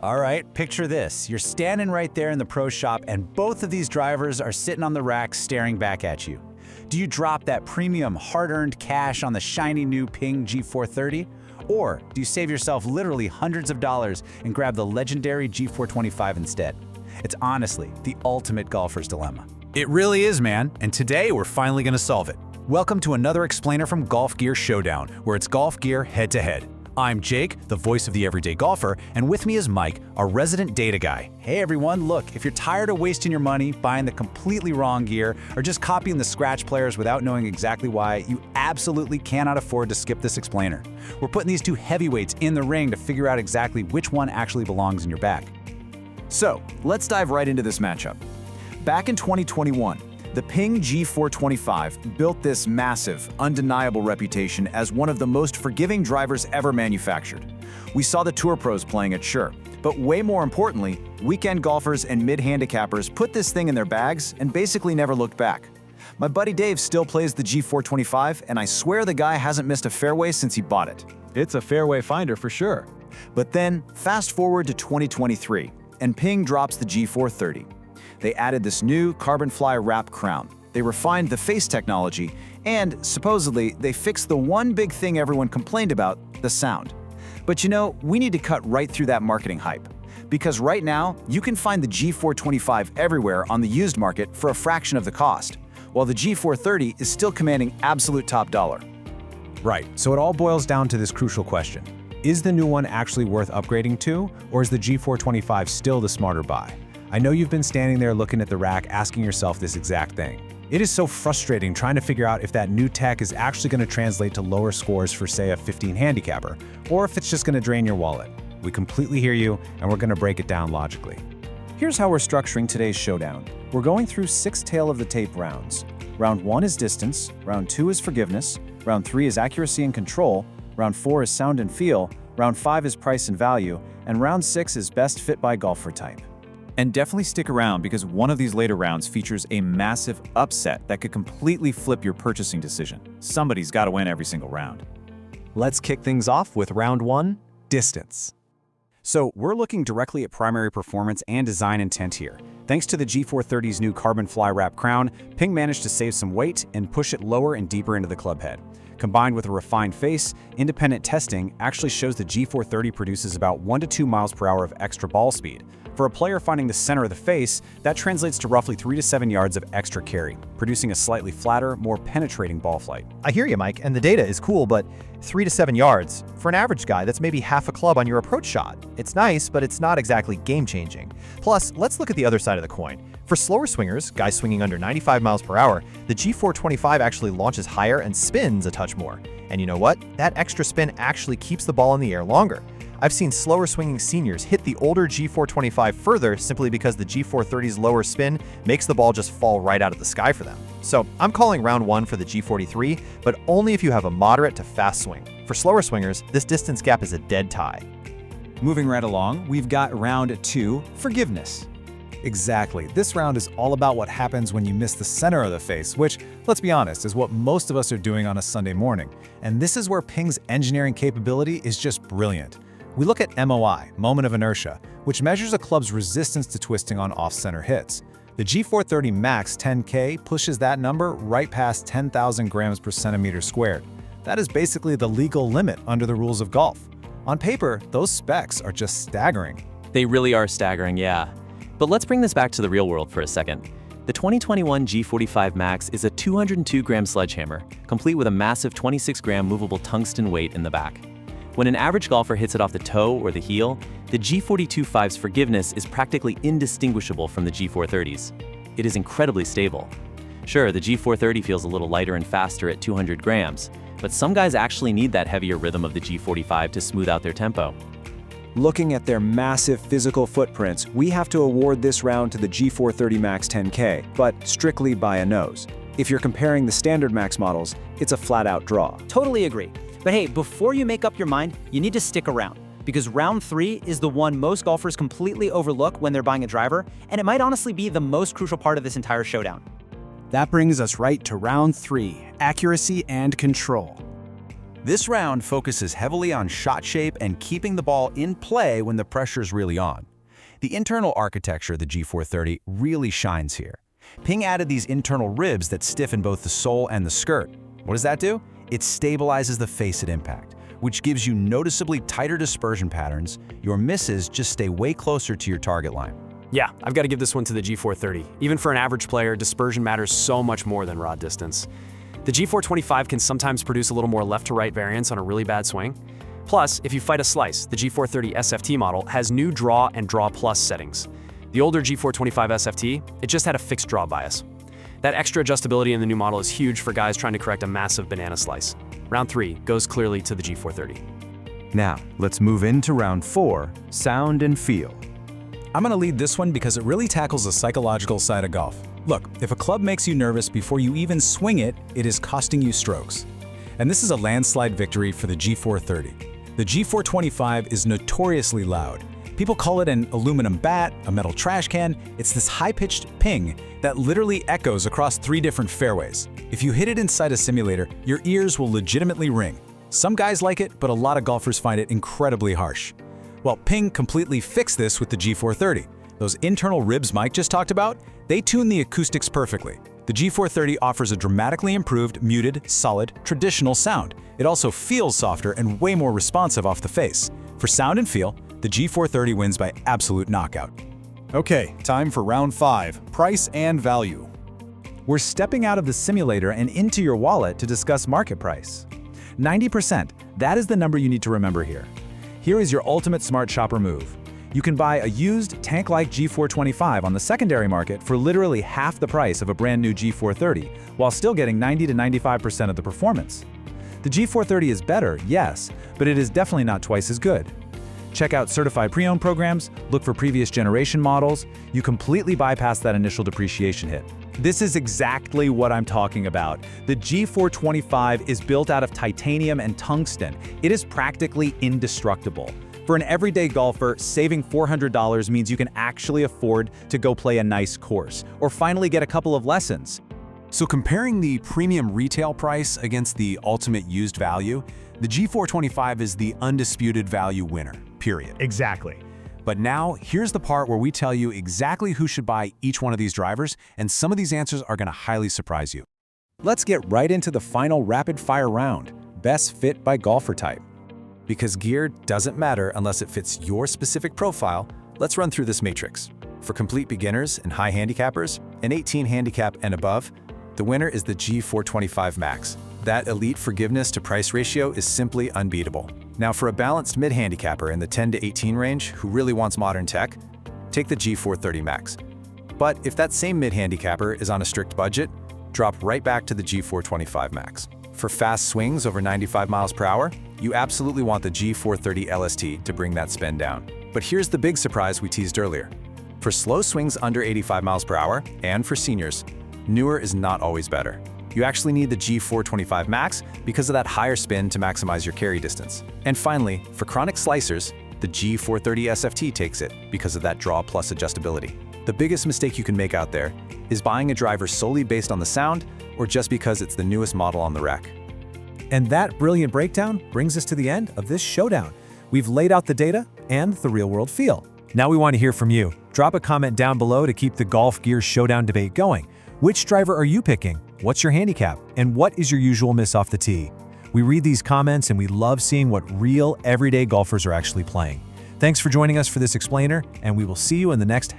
All right, picture this. You're standing right there in the pro shop and both of these drivers are sitting on the rack staring back at you. Do you drop that premium hard-earned cash on the shiny new Ping G430? Or do you save yourself literally hundreds of dollars and grab the legendary G425 instead? It's honestly the ultimate golfer's dilemma. It really is, man, and today we're finally gonna solve it. Welcome to another explainer from Golf Gear Showdown, where it's golf gear head-to-head. I'm Jake, the voice of the everyday golfer, and with me is Mike, our resident data guy. Hey everyone, look, if you're tired of wasting your money buying the completely wrong gear or just copying the scratch players without knowing exactly why, you absolutely cannot afford to skip this explainer. We're putting these two heavyweights in the ring to figure out exactly which one actually belongs in your bag. So, let's dive right into this matchup. Back in 2021, the Ping G425 built this massive, undeniable reputation as one of the most forgiving drivers ever manufactured. We saw the tour pros playing it, sure, but way more importantly, weekend golfers and mid-handicappers put this thing in their bags and basically never looked back. My buddy Dave still plays the G425, and I swear the guy hasn't missed a fairway since he bought it. It's a fairway finder for sure. But then, fast forward to 2023, and Ping drops the G430. They added this new carbon fly wrap crown. They refined the face technology, and supposedly they fixed the one big thing everyone complained about, the sound. But you know, we need to cut right through that marketing hype. Because right now, you can find the G425 everywhere on the used market for a fraction of the cost, while the G430 is still commanding absolute top dollar. Right, so it all boils down to this crucial question. Is the new one actually worth upgrading to, or is the G425 still the smarter buy? I know you've been standing there looking at the rack asking yourself this exact thing. It is so frustrating trying to figure out if that new tech is actually going to translate to lower scores for, say, a 15 handicapper, or if it's just going to drain your wallet. We completely hear you, and we're going to break it down logically. Here's how we're structuring today's showdown. We're going through 6 tail-of-the-tape rounds. Round 1 is distance, round 2 is forgiveness, round 3 is accuracy and control, round 4 is sound and feel, round 5 is price and value, and round 6 is best fit by golfer type. And definitely stick around because one of these later rounds features a massive upset that could completely flip your purchasing decision. Somebody's got to win every single round. Let's kick things off with round 1, distance. So we're looking directly at primary performance and design intent here. Thanks to the G430's new carbon fly wrap crown, Ping managed to save some weight and push it lower and deeper into the club head. Combined with a refined face, independent testing actually shows the G430 produces about 1 to 2 miles per hour of extra ball speed. For a player finding the center of the face, that translates to roughly 3 to 7 yards of extra carry, producing a slightly flatter, more penetrating ball flight. I hear you, Mike, and the data is cool, but 3 to 7 yards, for an average guy, that's maybe half a club on your approach shot. It's nice, but it's not exactly game-changing. Plus, let's look at the other side of the coin. For slower swingers, guys swinging under 95 miles per hour, the G425 actually launches higher and spins a touch more. And you know what? That extra spin actually keeps the ball in the air longer. I've seen slower swinging seniors hit the older G425 further simply because the G430's lower spin makes the ball just fall right out of the sky for them. So I'm calling round 1 for the G43, but only if you have a moderate to fast swing. For slower swingers, this distance gap is a dead tie. Moving right along, we've got round 2, forgiveness. Exactly. This round is all about what happens when you miss the center of the face, which, let's be honest, is what most of us are doing on a Sunday morning. And this is where Ping's engineering capability is just brilliant. We look at MOI, moment of inertia, which measures a club's resistance to twisting on off-center hits. The G430 Max 10K pushes that number right past 10,000 grams per centimeter squared. That is basically the legal limit under the rules of golf. On paper, those specs are just staggering. They really are staggering, yeah. But let's bring this back to the real world for a second. The 2021 G45 Max is a 202-gram sledgehammer, complete with a massive 26-gram movable tungsten weight in the back. When an average golfer hits it off the toe or the heel, the G425's forgiveness is practically indistinguishable from the G430's. It is incredibly stable. Sure, the G430 feels a little lighter and faster at 200 grams, but some guys actually need that heavier rhythm of the G45 to smooth out their tempo. Looking at their massive physical footprints, we have to award this round to the G430 Max 10K, but strictly by a nose. If you're comparing the standard Max models, it's a flat-out draw. Totally agree. But hey, before you make up your mind, you need to stick around, because round 3 is the one most golfers completely overlook when they're buying a driver, and it might honestly be the most crucial part of this entire showdown. That brings us right to round 3, accuracy and control. This round focuses heavily on shot shape and keeping the ball in play when the pressure's really on. The internal architecture of the G430 really shines here. Ping added these internal ribs that stiffen both the sole and the skirt. What does that do? It stabilizes the face at impact, which gives you noticeably tighter dispersion patterns. Your misses just stay way closer to your target line. Yeah, I've got to give this one to the G430. Even for an average player, dispersion matters so much more than raw distance. The G425 can sometimes produce a little more left-to-right variance on a really bad swing. Plus, if you fight a slice, the G430 SFT model has new draw and draw plus settings. The older G425 SFT, it just had a fixed draw bias. That extra adjustability in the new model is huge for guys trying to correct a massive banana slice. Round 3 goes clearly to the G430. Now, let's move into round 4, sound and feel. I'm going to lead this one because it really tackles the psychological side of golf. Look, if a club makes you nervous before you even swing it, it is costing you strokes. And this is a landslide victory for the G430. The G425 is notoriously loud. People call it an aluminum bat, a metal trash can. It's this high-pitched ping that literally echoes across 3 different fairways. If you hit it inside a simulator, your ears will legitimately ring. Some guys like it, but a lot of golfers find it incredibly harsh. Well, Ping completely fixed this with the G430. Those internal ribs Mike just talked about, they tune the acoustics perfectly. The G430 offers a dramatically improved, muted, solid, traditional sound. It also feels softer and way more responsive off the face. For sound and feel, the G430 wins by absolute knockout. Okay, time for round 5, price and value. We're stepping out of the simulator and into your wallet to discuss market price. 90%, that is the number you need to remember here. Here is your ultimate smart shopper move. You can buy a used tank-like G425 on the secondary market for literally half the price of a brand new G430, while still getting 90 to 95% of the performance. The G430 is better, yes, but it is definitely not twice as good. Check out certified pre-owned programs, look for previous generation models. You completely bypass that initial depreciation hit. This is exactly what I'm talking about. The G425 is built out of titanium and tungsten. It is practically indestructible. For an everyday golfer, saving $400 means you can actually afford to go play a nice course, or finally get a couple of lessons. So comparing the premium retail price against the ultimate used value, the G425 is the undisputed value winner, period. Exactly. But now, here's the part where we tell you exactly who should buy each one of these drivers, and some of these answers are going to highly surprise you. Let's get right into the final rapid-fire round, best fit by golfer type. Because gear doesn't matter unless it fits your specific profile, let's run through this matrix. For complete beginners and high handicappers, an 18 handicap and above, the winner is the G425 Max. That elite forgiveness to price ratio is simply unbeatable. Now for a balanced mid-handicapper in the 10 to 18 range who really wants modern tech, take the G430 Max. But if that same mid-handicapper is on a strict budget, drop right back to the G425 Max. For fast swings over 95 miles per hour, you absolutely want the G430 LST to bring that spin down. But here's the big surprise we teased earlier. For slow swings under 85 miles per hour, and for seniors, newer is not always better. You actually need the G425 Max because of that higher spin to maximize your carry distance. And finally, for chronic slicers, the G430 SFT takes it because of that draw plus adjustability. The biggest mistake you can make out there is buying a driver solely based on the sound or just because it's the newest model on the rack. And that brilliant breakdown brings us to the end of this showdown. We've laid out the data and the real-world feel. Now we want to hear from you. Drop a comment down below to keep the golf gear showdown debate going. Which driver are you picking? What's your handicap? And what is your usual miss off the tee? We read these comments and we love seeing what real, everyday golfers are actually playing. Thanks for joining us for this explainer, and we will see you in the next